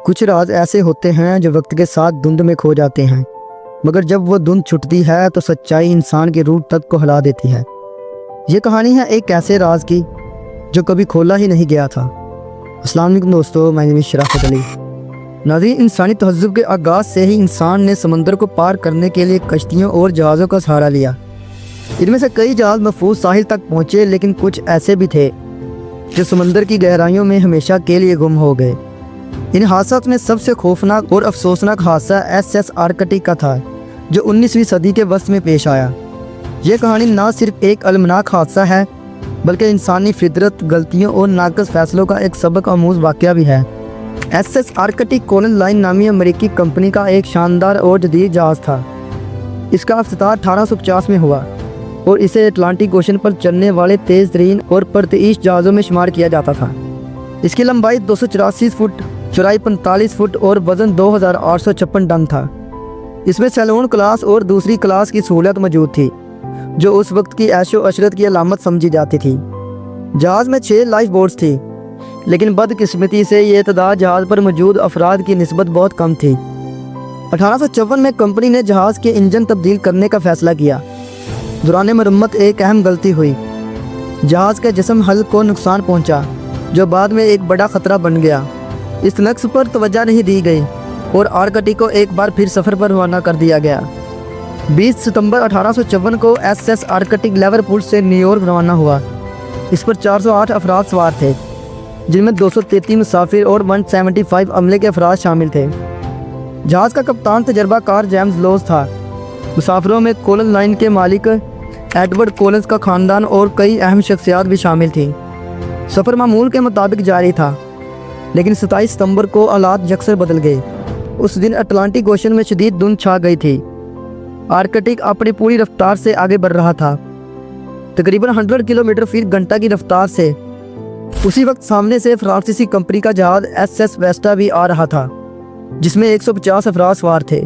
کچھ راز ایسے ہوتے ہیں جو وقت کے ساتھ دھند میں کھو جاتے ہیں، مگر جب وہ دھند چھٹتی ہے تو سچائی انسان کی روح تک کو ہلا دیتی ہے۔ یہ کہانی ہے ایک ایسے راز کی جو کبھی کھولا ہی نہیں گیا تھا۔ السلام علیکم دوستو، میں نام شرافت علی۔ ناظرین، انسانی تہذب کے آغاز سے ہی انسان نے سمندر کو پار کرنے کے لیے کشتیوں اور جہازوں کا سہارا لیا۔ ان میں سے کئی جہاز محفوظ ساحل تک پہنچے، لیکن کچھ ایسے بھی تھے جو سمندر کی گہرائیوں میں ہمیشہ کے لیے گم ہو گئے۔ ان حادثات میں سب سے خوفناک اور افسوسناک حادثہ ایس آرکٹک کا تھا، جو 19ویں صدی کے وسط میں پیش آیا۔ یہ کہانی نہ صرف ایک المناک حادثہ ہے، بلکہ انسانی فطرت، غلطیوں اور ناقص فیصلوں کا ایک سبق آموز واقعہ بھی ہے۔ ایس آرکٹک کولن لائن نامی امریکی کمپنی کا ایک شاندار اور جدید جہاز تھا۔ اس کا افتتاح 1850 میں ہوا اور اسے اٹلانٹک اوشن پر چلنے والے تیز ترین اور پرتعیش جہازوں میں شمار کیا جاتا تھا۔ اس کی لمبائی 284 فٹ، چوڑائی 45 فٹ اور وزن 2856 ٹن تھا۔ اس میں سیلون کلاس اور دوسری کلاس کی سہولت موجود تھی، جو اس وقت کی عیش و عشرت کی علامت سمجھی جاتی تھی۔ جہاز میں 6 لائف بوٹس تھی، لیکن بدقسمتی سے یہ تعداد جہاز پر موجود افراد کی نسبت بہت کم تھی۔ 1854 میں کمپنی نے جہاز کے انجن تبدیل کرنے کا فیصلہ کیا۔ دوران مرمت ایک اہم غلطی ہوئی۔ جہاز کے جسم حل کو نقصان پہنچا، جو بعد میں ایک بڑا خطرہ بن گیا۔ اس نقص پر توجہ نہیں دی گئی اور آرکٹک کو ایک بار پھر سفر پر روانہ کر دیا گیا۔ 20 ستمبر 1854 کو ایس آرکٹک لیورپول سے نیویارک روانہ ہوا۔ اس پر 408 افراد سوار تھے، جن میں 233 مسافر اور 175 عملے کے افراد شامل تھے۔ جہاز کا کپتان تجربہ کار جیمز لوز تھا۔ مسافروں میں کولن لائن کے مالک ایڈورڈ کولنز کا خاندان اور کئی اہم شخصیات بھی شامل تھیں۔ سفر معمول کے مطابق جاری تھا، لیکن 27 ستمبر کو حالات یکسر بدل گئے۔ اس دن اٹلانٹک اوشن میں شدید دھند چھا گئی تھی۔ آرکٹک اپنی پوری رفتار سے آگے بڑھ رہا تھا، تقریباً 100 کلومیٹر فی گھنٹہ کی رفتار سے۔ اسی وقت سامنے سے فرانسیسی کمپنی کا جہاز ایس ویسٹا بھی آ رہا تھا، جس میں 150 افراد سوار تھے۔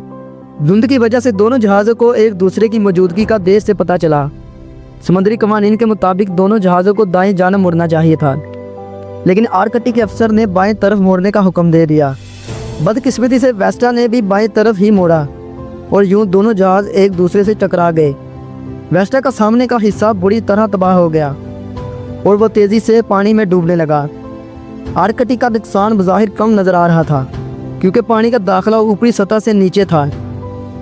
دھند کی وجہ سے دونوں جہازوں کو ایک دوسرے کی موجودگی کا دیر سے پتہ چلا۔ سمندری قوانین کے مطابق دونوں جہازوں کو دائیں جانب مڑنا چاہیے تھا، لیکن آرکٹک کے افسر نے بائیں طرف موڑنے کا حکم دے دیا۔ بدقسمتی سے ویسٹا نے بھی بائیں طرف ہی موڑا اور یوں دونوں جہاز ایک دوسرے سے ٹکرا گئے۔ ویسٹا کا سامنے کا حصہ بری طرح تباہ ہو گیا اور وہ تیزی سے پانی میں ڈوبنے لگا۔ آرکٹک کا نقصان بظاہر کم نظر آ رہا تھا، کیونکہ پانی کا داخلہ اوپری سطح سے نیچے تھا،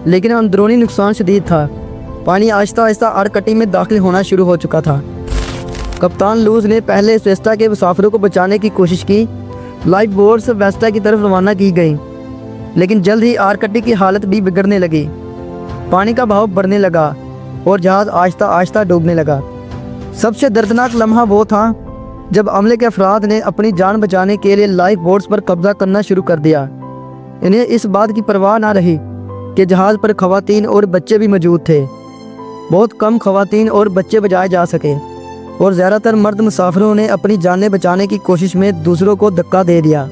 لیکن اندرونی نقصان شدید تھا۔ پانی آہستہ آہستہ آرکٹک میں داخل ہونا شروع ہو چکا تھا۔ کپتان لوز نے پہلے ویسٹا کے مسافروں کو بچانے کی کوشش کی۔ لائف بوٹس ویسٹا کی طرف روانہ کی گئیں، لیکن جلد ہی آرکٹک کی حالت بھی بگڑنے لگی۔ پانی کا بہاؤ بڑھنے لگا اور جہاز آہستہ آہستہ ڈوبنے لگا۔ سب سے دردناک لمحہ وہ تھا جب عملے کے افراد نے اپنی جان بچانے کے لیے لائف بوٹس پر قبضہ کرنا شروع کر دیا۔ انہیں اس بات کی پرواہ نہ رہی کہ جہاز پر خواتین اور بچے بھی موجود تھے۔ بہت کم خواتین اور بچے بچائے جا سکے، اور زیادہ تر مرد مسافروں نے اپنی جانیں بچانے کی کوشش میں دوسروں کو دھکا دے دیا۔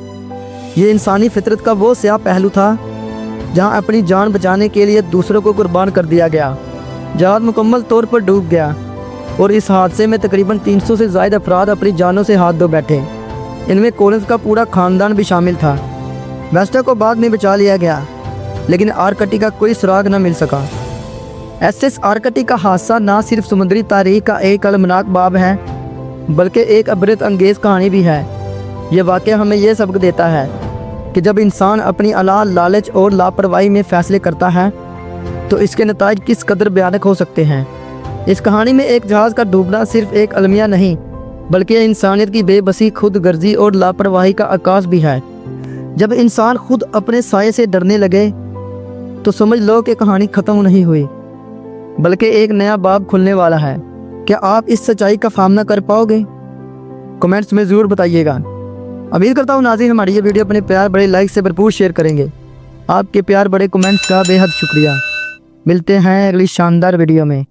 یہ انسانی فطرت کا وہ سیاہ پہلو تھا جہاں اپنی جان بچانے کے لیے دوسروں کو قربان کر دیا گیا۔ جہاز مکمل طور پر ڈوب گیا اور اس حادثے میں تقریباً 300 سے زائد افراد اپنی جانوں سے ہاتھ دھو بیٹھے۔ ان میں کولنز کا پورا خاندان بھی شامل تھا۔ ویسٹا کو بعد میں بچا لیا گیا، لیکن آرکٹک کا کوئی سراغ نہ مل سکا۔ ایس آرکٹک کا حادثہ نہ صرف سمندری تاریخ کا ایک المناک باب ہے، بلکہ ایک عبرت انگیز کہانی بھی ہے۔ یہ واقعہ ہمیں یہ سبق دیتا ہے کہ جب انسان اپنی اعلیٰ لالچ اور لاپرواہی میں فیصلے کرتا ہے تو اس کے نتائج کس قدر بھیانک ہو سکتے ہیں۔ اس کہانی میں ایک جہاز کا ڈوبنا صرف ایک المیہ نہیں، بلکہ انسانیت کی بے بسی، خود غرضی اور لاپرواہی کا عکاس بھی ہے۔ جب انسان خود اپنے سائے سے ڈرنے لگے تو سمجھ لو کہ کہانی ختم نہیں ہوئی، بلکہ ایک نیا باب کھلنے والا ہے۔ کیا آپ اس سچائی کا سامنا کر پاؤ گے؟ کمنٹس میں ضرور بتائیے گا۔ امید کرتا ہوں ناظرین ہماری یہ ویڈیو اپنے پیار بڑے لائک سے بھرپور شیئر کریں گے۔ آپ کے پیار بڑے کمنٹس کا بے حد شکریہ۔ ملتے ہیں اگلی شاندار ویڈیو میں۔